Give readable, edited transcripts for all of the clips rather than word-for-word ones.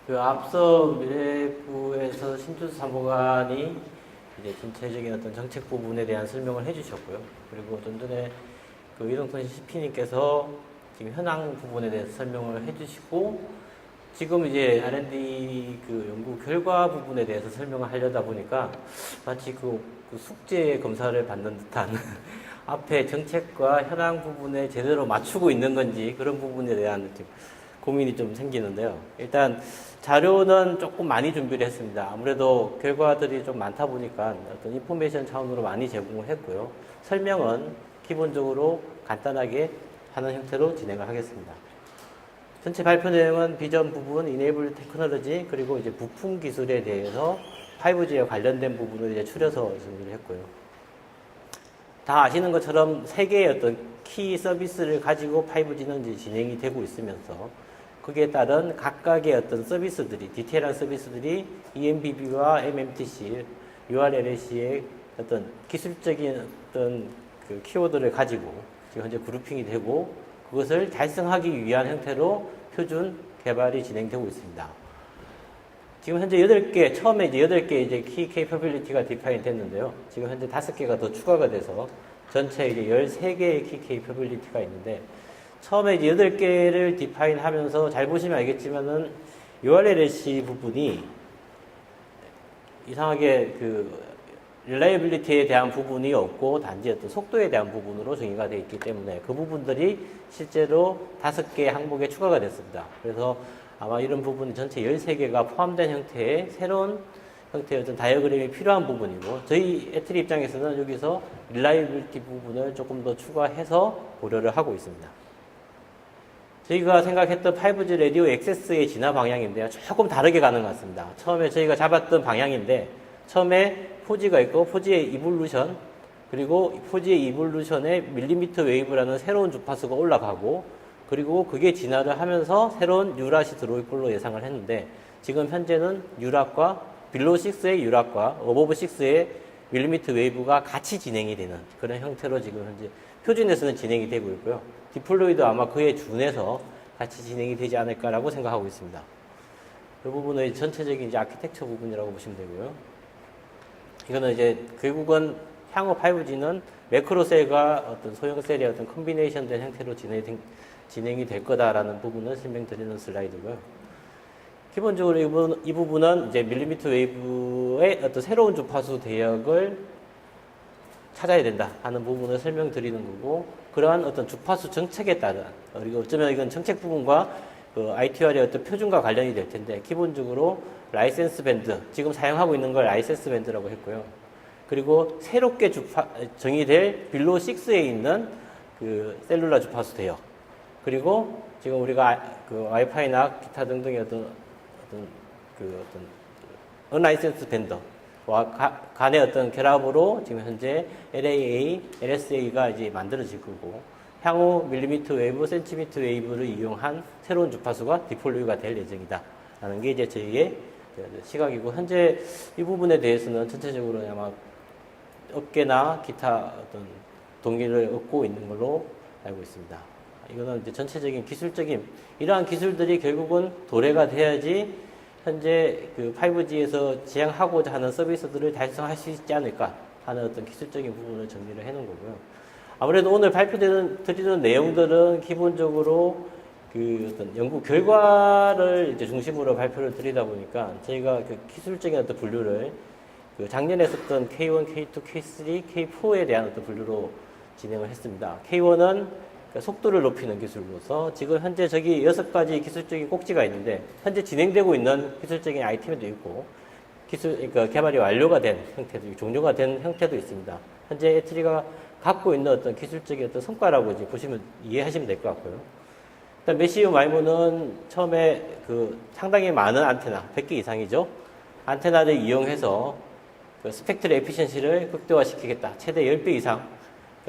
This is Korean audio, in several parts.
그 앞서 미래부에서 신준수 사무관이 이제 전체적인 어떤 정책 부분에 대한 설명을 해주셨고요. 그리고 좀 전에 그 이동통 CP님께서 지금 현황 부분에 대해서 설명을 해주시고, 지금 이제 R&D 그 연구 결과 부분에 대해서 설명을 하려다 보니까 마치 그 숙제 검사를 받는 듯한 앞에 정책과 현황 부분에 제대로 맞추고 있는 건지 그런 부분에 대한 고민이 좀 생기는데요. 일단 자료는 조금 많이 준비를 했습니다. 아무래도 결과들이 좀 많다 보니까 어떤 인포메이션 차원으로 많이 제공을 했고요. 설명은 기본적으로 간단하게 하는 형태로 진행을 하겠습니다. 전체 발표 내용은 비전 부분, 이네이블 테크놀로지, 그리고 이제 부품 기술에 대해서 5G에 관련된 부분을 이제 추려서 정리를 했고요. 다 아시는 것처럼 세 개의 어떤 키 서비스를 가지고 5G는 이제 진행이 되고 있으면서 거기에 따른 각각의 어떤 서비스들이, 디테일한 서비스들이 ENBB와 MMTC, URLLC의 어떤 기술적인 어떤 그 키워드를 가지고 지금 현재 그룹핑이 되고 그것을 달성하기 위한 형태로 표준 개발이 진행되고 있습니다. 지금 현재 8개, 처음에 이제 8개 이제 키 케이퍼빌리티가 디파인 됐는데요. 지금 현재 5개가 더 추가가 돼서 전체 이제 13개의 키 케이퍼빌리티가 있는데, 처음에 이제 8개를 디파인 하면서 잘 보시면 알겠지만은 URLLC 부분이 이상하게 그 릴라이빌리티에 대한 부분이 없고 단지 어떤 속도에 대한 부분으로 정의가 되어 있기 때문에 그 부분들이 실제로 5개의 항목에 추가가 됐습니다. 그래서 아마 이런 부분 전체 13개가 포함된 형태의 새로운 형태의 어떤 다이어그램이 필요한 부분이고, 저희 애트리 입장에서는 여기서 릴라이빌리티 부분을 조금 더 추가해서 고려를 하고 있습니다. 저희가 생각했던 5G 라디오 액세스의 진화 방향인데요. 조금 다르게 가는 것 같습니다. 처음에 저희가 잡았던 방향인데, 처음에 4G가 있고 4G의 이볼루션, 그리고 4G의 이볼루션에 밀리미터 웨이브라는 새로운 주파수가 올라가고, 그리고 그게 진화를 하면서 새로운 유рат이 들어올 걸로 예상을 했는데, 지금 현재는 유рат과 빌로6의 유рат과 어버브6의 밀리미터 웨이브가 같이 진행이 되는 그런 형태로 지금 현재 표준에서는 진행이 되고 있고요. 디플로이도 아마 그에 준해서 같이 진행이 되지 않을까라고 생각하고 있습니다. 이 부분은 전체적인 이제 아키텍처 부분이라고 보시면 되고요. 이거는 이제 결국은 향후 5G는 매크로셀과 어떤 소형셀의 어떤 컨비네이션 된 형태로 진행이 될 거다라는 부분을 설명드리는 슬라이드고요. 기본적으로 이 부분은 이제 밀리미터 웨이브의 어떤 새로운 주파수 대역을 찾아야 된다 하는 부분을 설명드리는 거고, 그러한 어떤 주파수 정책에 따른, 그리고 어쩌면 이건 정책 부분과 그 ITR의 어떤 표준과 관련이 될 텐데, 기본적으로 라이센스 밴드, 지금 사용하고 있는 걸 라이센스 밴드라고 했고요. 그리고 새롭게 정의될 빌로6에 있는 그 셀룰라 주파수 대역, 그리고 지금 우리가 그 와이파이나 기타 등등의 어떤 언라이센스 밴드와 간의 어떤 결합으로 지금 현재 LAA, LSA가 이제 만들어질 거고, 향후 밀리미터 웨이브, 센티미터 웨이브를 이용한 새로운 주파수가 디폴로이가 될 예정이다 라는 게 이제 저희의 시각이고, 현재 이 부분에 대해서는 전체적으로 아마 업계나 기타 어떤 동의를 얻고 있는 걸로 알고 있습니다. 이거는 이제 전체적인 기술적인 이러한 기술들이 결국은 도래가 돼야지 현재 그 5G에서 지향하고자 하는 서비스들을 달성할 수 있지 않을까 하는 어떤 기술적인 부분을 정리를 해 놓은 거고요. 아무래도 오늘 드리는 내용들은 기본적으로 그 어떤 연구 결과를 이제 중심으로 발표를 드리다 보니까 저희가 그 기술적인 어떤 분류를 그 작년에 썼던 K1, K2, K3, K4에 대한 어떤 분류로 진행을 했습니다. K1은 속도를 높이는 기술로서 지금 현재 저기 6가지 기술적인 꼭지가 있는데, 현재 진행되고 있는 기술적인 아이템도 있고, 그러니까 개발이 완료가 된 형태도, 종료가 된 형태도 있습니다. 현재 애트리가 갖고 있는 어떤 기술적인 어떤 성과라고 이제 보시면 이해하시면 될 것 같고요. 일단 메시움 와이모는 처음에 그 상당히 많은 안테나, 100개 이상이죠. 안테나를 이용해서 그 스펙트럴 에피션시를 극대화시키겠다. 최대 10배 이상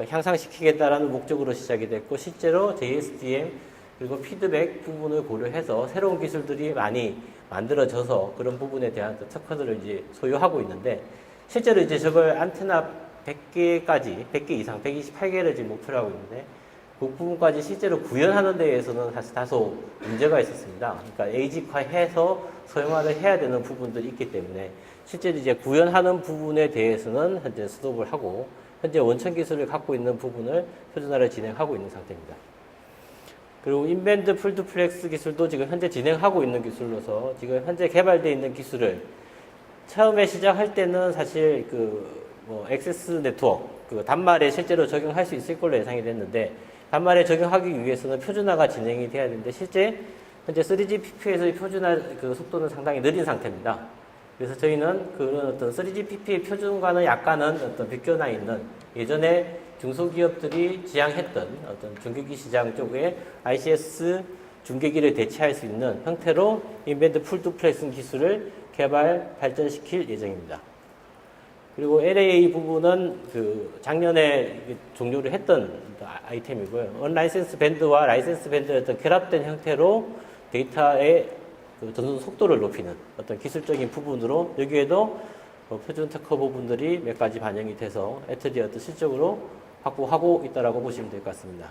향상시키겠다라는 목적으로 시작이 됐고, 실제로 JSDM 그리고 피드백 부분을 고려해서 새로운 기술들이 많이 만들어져서 그런 부분에 대한 특허들을 이제 소유하고 있는데, 실제로 이제 저걸 안테나 100개까지, 100개 이상, 128개를 지금 목표로 하고 있는데, 그 부분까지 실제로 구현하는 데에서는 사실 다소 문제가 있었습니다. 그러니까 에이직화해서 소형화를 해야 되는 부분들이 있기 때문에 실제로 이제 구현하는 부분에 대해서는 현재 스톱을 하고 현재 원천 기술을 갖고 있는 부분을 표준화를 진행하고 있는 상태입니다. 그리고 인밴드 풀두플렉스 기술도 지금 현재 진행하고 있는 기술로서 지금 현재 개발되어 있는 기술을 처음에 시작할 때는 사실 액세스 네트워크, 단말에 실제로 적용할 수 있을 걸로 예상이 됐는데 단말에 적용하기 위해서는 표준화가 진행이 돼야 되는데 실제 현재 3GPP에서의 표준화 속도는 상당히 느린 상태입니다. 그래서 저희는 그런 어떤 3GPP의 표준과는 약간은 어떤 비껴나 있는 예전에 중소기업들이 지향했던 어떤 중계기 시장 쪽에 ICS 중계기를 대체할 수 있는 형태로 인밴드 풀두플렉스 기술을 개발, 발전시킬 예정입니다. 그리고 LAA 부분은 작년에 종료를 했던 아이템이고요. 언라이센스 밴드와 라이센스 밴드의 어떤 결합된 형태로 데이터의 전송 속도를 높이는 어떤 기술적인 부분으로 여기에도 표준 특허 부분들이 몇 가지 반영이 돼서 애터리 어떤 실적으로 확보하고 있다라고 보시면 될 것 같습니다.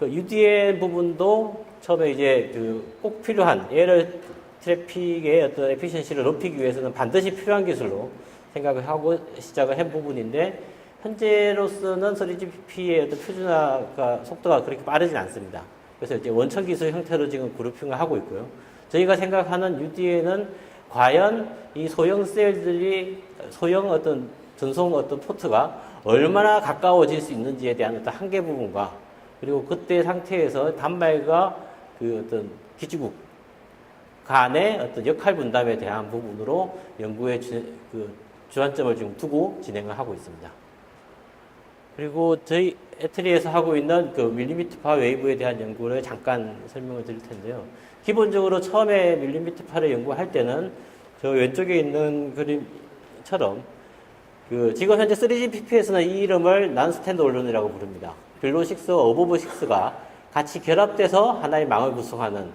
UDN 부분도 처음에 이제 꼭 필요한 에러 트래픽의 어떤 에피션시를 높이기 위해서는 반드시 필요한 기술로 생각을 하고 시작을 한 부분인데 현재로서는 3GPP의 어떤 표준화가 속도가 그렇게 빠르진 않습니다. 그래서 이제 원천 기술 형태로 지금 그룹핑을 하고 있고요. 저희가 생각하는 UDN은 과연 이 소형 셀들이 소형 어떤 전송 어떤 포트가 얼마나 가까워질 수 있는지에 대한 어떤 한계 부분과 그리고 그때 상태에서 단말과 어떤 기지국 간의 어떤 역할 분담에 대한 부분으로 연구에 주안점을 지금 두고 진행을 하고 있습니다. 그리고 저희 애트리에서 하고 있는 밀리미터파 웨이브에 대한 연구를 잠깐 설명을 드릴 텐데요. 기본적으로 처음에 밀리미터파를 연구할 때는 저 왼쪽에 있는 그림처럼 지금 현재 3GPP에서는 이 이름을 난스탠드 언론이라고 부릅니다. 빌로 6, 어보브 6가 같이 결합돼서 하나의 망을 구성하는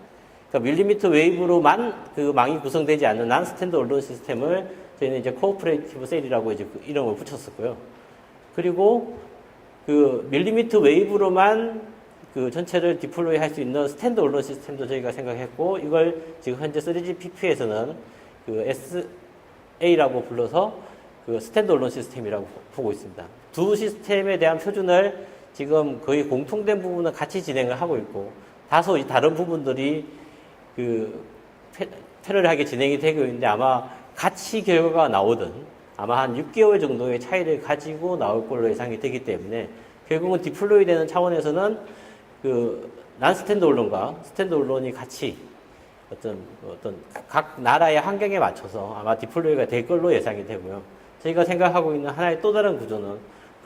밀리미터 웨이브로만 망이 구성되지 않는 난스탠드 언론 시스템을 저희는 이제 코오퍼레이티브 셀이라고 이제 이름을 붙였었고요. 그리고 밀리미터 웨이브로만 전체를 디플로이 할 수 있는 스탠드 언론 시스템도 저희가 생각했고 이걸 지금 현재 3GPP에서는 SA라고 불러서 스탠드 언론 시스템이라고 보고 있습니다. 두 시스템에 대한 표준을 지금 거의 공통된 부분은 같이 진행을 하고 있고 다소 다른 부분들이 패러리하게 진행이 되고 있는데 아마 같이 결과가 나오든 아마 한 6개월 정도의 차이를 가지고 나올 걸로 예상이 되기 때문에 결국은 디플로이 되는 차원에서는 난스탠드 언론과 스탠드 언론이 같이 어떤 각 나라의 환경에 맞춰서 아마 디플로이가 될 걸로 예상이 되고요. 저희가 생각하고 있는 하나의 또 다른 구조는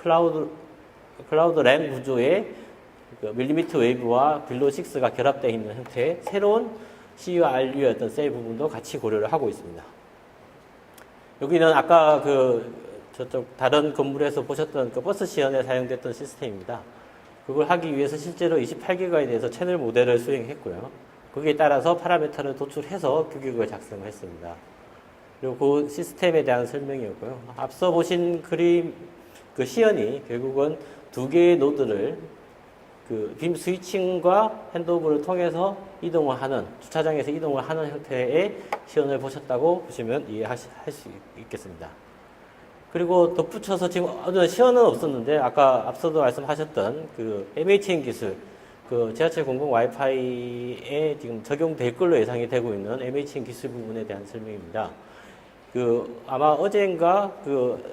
클라우드 램 구조의 밀리미터 웨이브와 빌로 6가 결합되어 있는 형태의 새로운 CU와 RU의 어떤 셀 부분도 같이 고려를 하고 있습니다. 여기는 아까 저쪽 다른 건물에서 보셨던 버스 시연에 사용됐던 시스템입니다. 그걸 하기 위해서 실제로 28기가에 대해서 채널 모델을 수행했고요. 거기에 따라서 파라미터를 도출해서 규격을 작성했습니다. 그리고 그 시스템에 대한 설명이었고요. 앞서 보신 그림, 시연이 결국은 두 개의 노드를 빔 스위칭과 핸드오브를 통해서 이동을 하는, 주차장에서 이동을 하는 형태의 시연을 보셨다고 보시면 이해할 수 있겠습니다. 그리고 덧붙여서 지금 시연은 없었는데 아까 앞서도 말씀하셨던 MHN 기술, 지하철 공공 와이파이에 지금 적용될 걸로 예상이 되고 있는 MHN 기술 부분에 대한 설명입니다. 아마 어젠가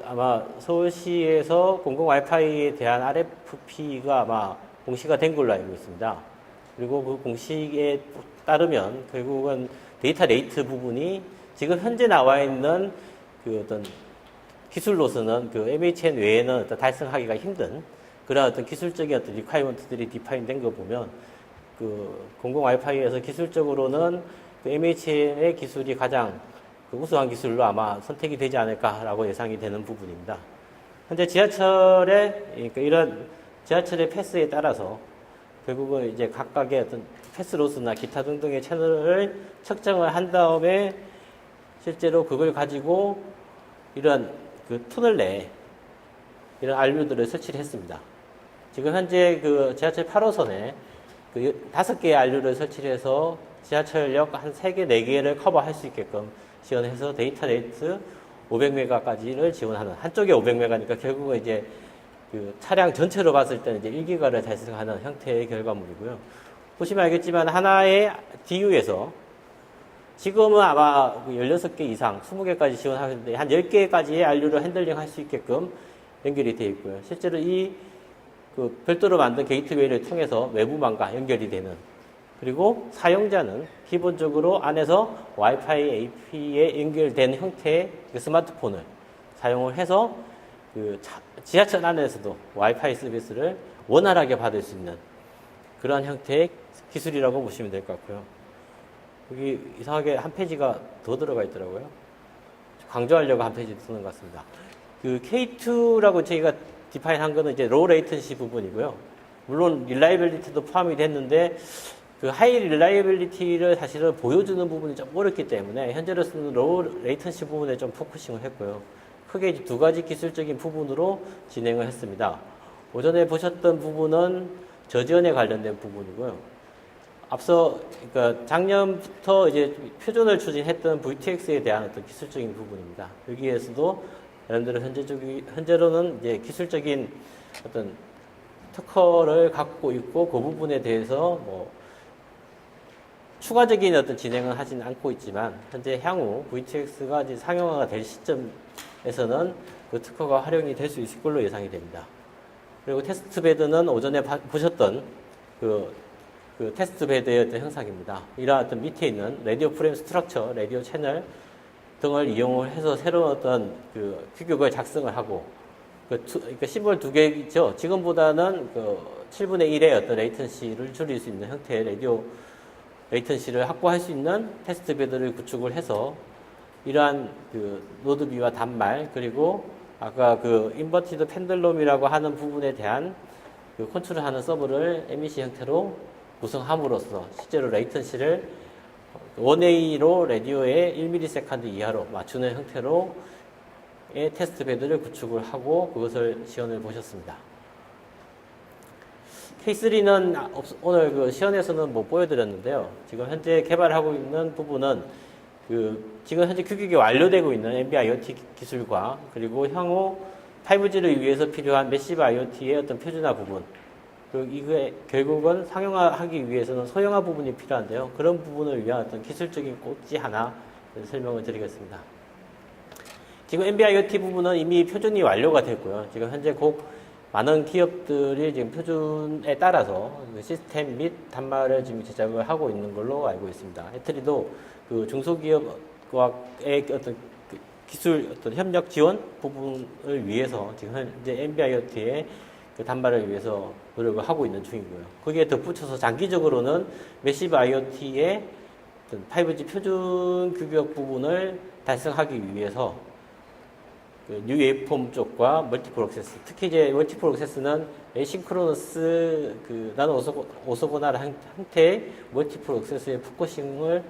아마 서울시에서 공공 와이파이에 대한 RFP가 아마 공시가 된 걸로 알고 있습니다. 그리고 그 공시에 따르면 결국은 데이터 레이트 부분이 지금 현재 나와 있는 어떤 기술로서는 MHN 외에는 어떤 달성하기가 힘든 그런 어떤 기술적인 어떤 리콰이먼트들이 디파인된 거 보면 공공 와이파이에서 기술적으로는 MHN의 기술이 가장 우수한 기술로 아마 선택이 되지 않을까라고 예상이 되는 부분입니다. 현재 그러니까 이런 지하철의 패스에 따라서 결국은 이제 각각의 어떤 패스 로스나 기타 등등의 채널을 측정을 한 다음에 실제로 그걸 가지고 이런 터널 내에 이런 RU들을 설치를 했습니다. 지금 현재 지하철 8호선에 5개의 RU를 설치를 해서 지하철역 한 3개, 4개를 커버할 수 있게끔 지원해서 데이터 레이트 500메가까지를 지원하는, 한쪽에 500메가니까 결국은 이제 그 차량 전체로 봤을 때는 이제 1기가를 달성하는 형태의 결과물이고요. 보시면 알겠지만 하나의 DU에서 지금은 아마 16개 이상, 20개까지 지원하는데 한 10개까지의 RU를 핸들링 할 수 있게끔 연결이 되어 있고요. 실제로 이 그 별도로 만든 게이트웨이를 통해서 외부망과 연결이 되는, 그리고 사용자는 기본적으로 안에서 와이파이 AP에 연결된 형태의 스마트폰을 사용을 해서 그 지하철 안에서도 와이파이 서비스를 원활하게 받을 수 있는 그런 형태의 기술이라고 보시면 될 것 같고요. 여기 이상하게 한 페이지가 더 들어가 있더라고요. 강조하려고 한 페이지 쓰는 것 같습니다. 그 K2라고 저희가 디파인 한 거는 이제 로우 레이턴시 부분이고요. 물론 릴라이빌리티도 포함이 됐는데 그 하이 릴라이빌리티를 사실은 보여주는 부분이 좀 어렵기 때문에 현재로서는 로우 레이턴시 부분에 좀 포커싱을 했고요. 크게 이제 두 가지 기술적인 부분으로 진행을 했습니다. 오전에 보셨던 부분은 저지연에 관련된 부분이고요. 앞서 그러니까 작년부터 이제 표준을 추진했던 VTX에 대한 어떤 기술적인 부분입니다. 여기에서도 여러분들은 현재로는 이제 기술적인 어떤 특허를 갖고 있고 그 부분에 대해서 뭐 추가적인 어떤 진행은 하지는 않고 있지만 현재 향후 VTX가 이제 상용화가 될 시점에서는 그 특허가 활용이 될 수 있을 걸로 예상이 됩니다. 그리고 테스트 베드는 오전에 보셨던 그 테스트 베드의 어떤 형상입니다. 이러한 어떤 밑에 있는 라디오 프레임 스트럭처, 라디오 채널 등을 이용을 해서 새로운 어떤 그 규격을 작성을 하고, 그러니까 심볼 2개 있죠. 지금보다는 그 7분의 1의 어떤 레이턴시를 줄일 수 있는 형태의 라디오 레이턴시를 확보할 수 있는 테스트 베드를 구축을 해서 이러한 그 노드비와 단말, 그리고 아까 그 인버티드 펜들럼이라고 하는 부분에 대한 그 컨트롤하는 서버를 MEC 형태로 구성함으로써 실제로 레이턴시를 1A로 라디오에 1ms 이하로 맞추는 형태로 테스트 베드를 구축을 하고 그것을 시연을 보셨습니다. K3는 오늘 그 시연에서는 못 보여드렸는데요. 지금 현재 개발하고 있는 부분은 지금 현재 규격이 완료되고 있는 NB-IoT 기술과 그리고 향후 5G를 위해서 필요한 매시브 IoT의 어떤 표준화 부분, 그리고 이게 결국은 상용화하기 위해서는 소형화 부분이 필요한데요. 그런 부분을 위한 어떤 기술적인 꼭지 하나 설명을 드리겠습니다. 지금 NB-IoT 부분은 이미 표준이 완료가 됐고요. 지금 현재 곧 많은 기업들이 지금 표준에 따라서 시스템 및 단말을 지금 제작을 하고 있는 걸로 알고 있습니다. 해트리도 그 중소기업과의 어떤 기술 어떤 협력 지원 부분을 위해서 지금 현재 NB-IoT의 그 단말을 위해서 노력을 하고 있는 중이고요. 거기에 덧붙여서 장기적으로는 매시브 IoT의 5G 표준 규격 부분을 달성하기 위해서 그 뉴 웨이폼 쪽과 멀티 프로세스, 특히 이제 멀티 프로세스는 에이싱크로너스 그 나노 오소고나라 형태의 멀티 프로세스에 포커싱을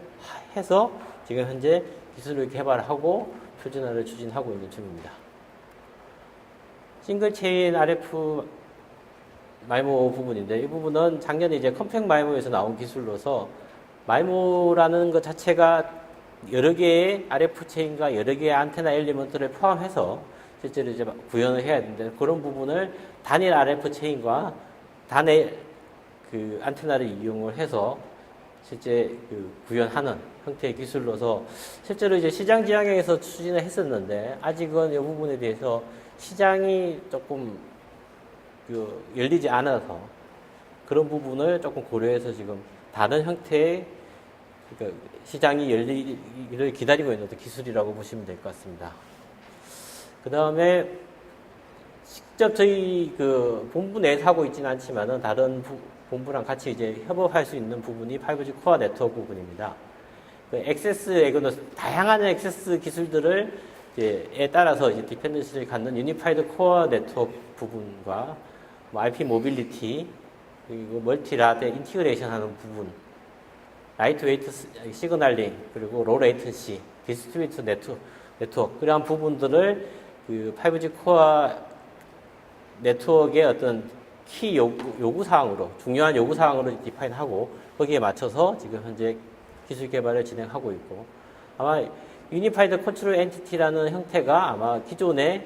해서 지금 현재 기술을 개발하고 표준화를 추진하고 있는 중입니다. 싱글 체인 RF 마이모 부분인데, 이 부분은 작년에 이제 컴팩 마이모에서 나온 기술로서 마이모라는 것 자체가 여러 개의 RF 체인과 여러 개의 안테나 엘리먼트를 포함해서 실제로 이제 구현을 해야 되는데, 그런 부분을 단일 RF 체인과 단일 그 안테나를 이용을 해서 실제 그 구현하는 형태의 기술로서 실제로 이제 시장 지향에서 추진을 했었는데, 아직은 이 부분에 대해서 시장이 조금 그 열리지 않아서 그런 부분을 조금 고려해서 지금 다른 형태의 그러니까 시장이 열리기를 기다리고 있는 기술이라고 보시면 될 것 같습니다. 그 다음에 직접 저희 그 본부 내에서 하고 있지는 않지만은 다른 본부랑 같이 이제 협업할 수 있는 부분이 5G 코어 네트워크 부분입니다. 그 다양한 액세스 기술들을 에 따라서 이제 디펜던시를 갖는 유니파이드 코어 네트워크 부분과 IP 모빌리티, 그리고 멀티라데 인티그레이션 하는 부분, 라이트 웨이트 시그널링, 그리고 로 레이턴시, 디스트리뷰트 네트워크, 그러한 부분들을 그 5G 코어 네트워크의 어떤 키 요구사항으로, 중요한 요구사항으로 디파인하고 거기에 맞춰서 지금 현재 기술 개발을 진행하고 있고, 아마 유니파이드 컨트롤 엔티티라는 형태가 아마 기존의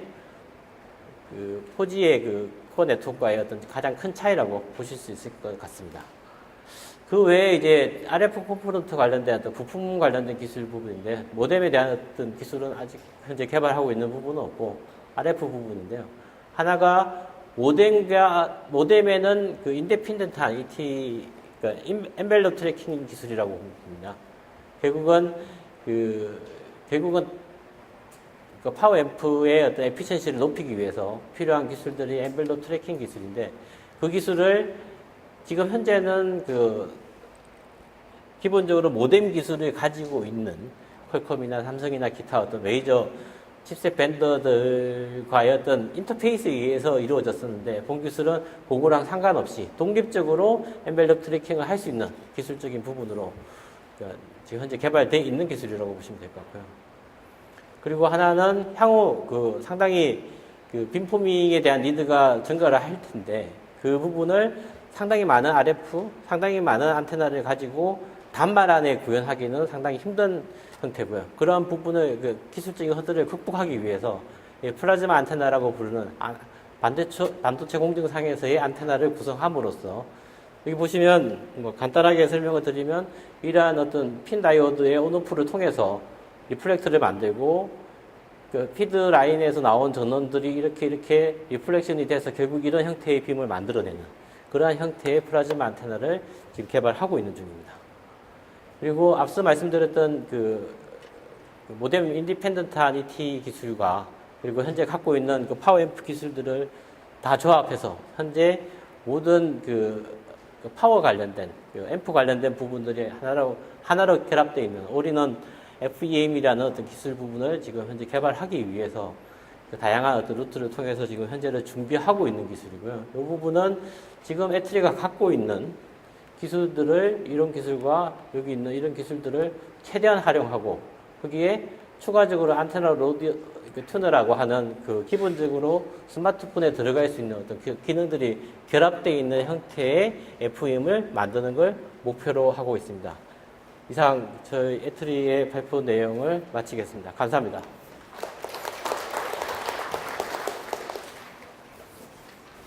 그 4G의 그 코어 네트워크와의 어떤 가장 큰 차이라고 보실 수 있을 것 같습니다. 그 외에 이제 RF 컴포넌트 관련된 어떤 부품 관련된 기술 부분인데, 모뎀에 대한 어떤 기술은 아직 현재 개발하고 있는 부분은 없고, RF 부분인데요. 하나가 모뎀에는 그 인디펜던트한 ET, 그러니까 엔벨롭 트래킹 기술이라고 봅니다. 결국은 그 파워 앰프의 어떤 에피션시를 높이기 위해서 필요한 기술들이 엔벨롭 트래킹 기술인데, 그 기술을 지금 현재는 그 기본적으로 모뎀 기술을 가지고 있는 퀄컴이나 삼성이나 기타 어떤 메이저 칩셋 벤더들과의 어떤 인터페이스에 의해서 이루어졌었는데, 본 기술은 그거랑 상관없이 독립적으로 엔벨롭 트래킹을 할 수 있는 기술적인 부분으로 그러니까 지금 현재 개발되어 있는 기술이라고 보시면 될 것 같고요. 그리고 하나는 향후 그 상당히 그 빔포밍에 대한 니드가 증가를 할 텐데, 그 부분을 상당히 많은 RF, 상당히 많은 안테나를 가지고 단말 안에 구현하기는 상당히 힘든 형태고요. 그러한 부분을 그 기술적인 허들을 극복하기 위해서 플라즈마 안테나라고 부르는 반도체 공정상에서의 안테나를 구성함으로써, 여기 보시면 뭐 간단하게 설명을 드리면, 이러한 어떤 핀 다이오드의 온오프를 통해서 리플렉터를 만들고, 그 피드 라인에서 나온 전원들이 이렇게 리플렉션이 돼서 결국 이런 형태의 빔을 만들어내는 그러한 형태의 플라즈마 안테나를 지금 개발하고 있는 중입니다. 그리고 앞서 말씀드렸던 그 모뎀 인디펜던트한 ET 기술과, 그리고 현재 갖고 있는 그 파워 앰프 기술들을 다 조합해서 현재 모든 그 파워 관련된, 그 앰프 관련된 부분들이 하나로 결합되어 있는 올인원 FEM이라는 어떤 기술 부분을 지금 현재 개발하기 위해서 그 다양한 어떤 루트를 통해서 지금 현재를 준비하고 있는 기술이고요. 이 부분은 지금 애트리가 갖고 있는 기술들을, 이런 기술과 여기 있는 이런 기술들을 최대한 활용하고, 거기에 추가적으로 안테나 로드 튜너라고 하는 그 기본적으로 스마트폰에 들어갈 수 있는 어떤 기능들이 결합되어 있는 형태의 FEM을 만드는 걸 목표로 하고 있습니다. 이상 저희 애트리의 발표 내용을 마치겠습니다. 감사합니다.